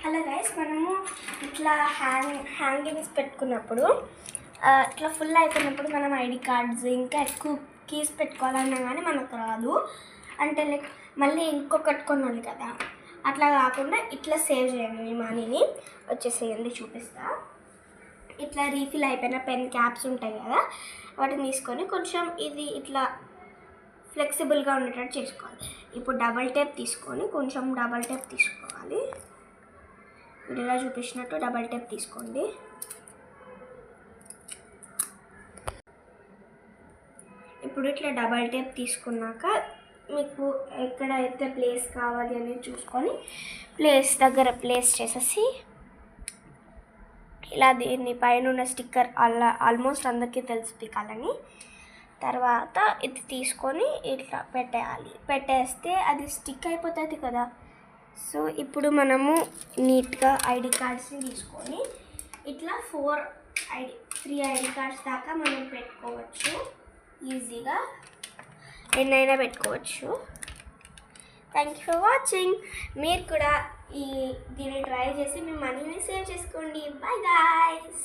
Hello guys, మనము ఇట్లా hangings పెట్టుకున్నప్పుడు ఇట్లా ఫుల్ అయిపోయినప్పుడు మనం ఐడి కార్డ్స్ ఇంకా ఎక్కువ కీస్ పెట్టుకోవాలన్నా కానీ మనకు రాదు. అంటే లైక్ మళ్ళీ ఇంకొకటి కొనాలి కదా, అట్లా కాకుండా ఇట్లా సేవ్ చేయండి మీ మనీని. వచ్చేసేయండి, చూపిస్తా. ఇట్లా రీఫిల్ అయిపోయిన పెన్ క్యాప్స్ ఉంటాయి కదా, వాటిని తీసుకొని కొంచెం ఇది ఇట్లా ఫ్లెక్సిబుల్గా ఉండేటట్టు చేసుకోవాలి. ఇప్పుడు డబల్ టేప్ తీసుకొని కొంచెం డబల్ టేప్ తీసుకోవాలి. వీడియోలో చూపించినట్టు డబల్ టేప్ తీసుకోండి. ఇప్పుడు ఇట్లా డబల్ టేప్ తీసుకున్నాక మీకు ఎక్కడైతే ప్లేస్ కావాలి అనేది చూసుకొని ప్లేస్ దగ్గర ప్లేస్ చేసేసి ఇలా దీన్ని పైన ఉన్న స్టిక్కర్ అలా ఆల్మోస్ట్ అందరికీ తెలిసి పీకాలని. తర్వాత ఇది తీసుకొని ఇట్లా పెట్టేస్తే అది స్టిక్ అయిపోతుంది కదా. సో ఇప్పుడు మనము నీట్గా ఐడి కార్డ్స్ని తీసుకొని ఇట్లా 3 ఐడి కార్డ్స్ దాకా మనం పెట్టుకోవచ్చు. ఈజీగా ఎన్నైనా పెట్టుకోవచ్చు. Thank you for watching. మీరు కూడా దీన్ని ట్రై చేసి మీ మనీని సేవ్ చేసుకోండి. Bye guys.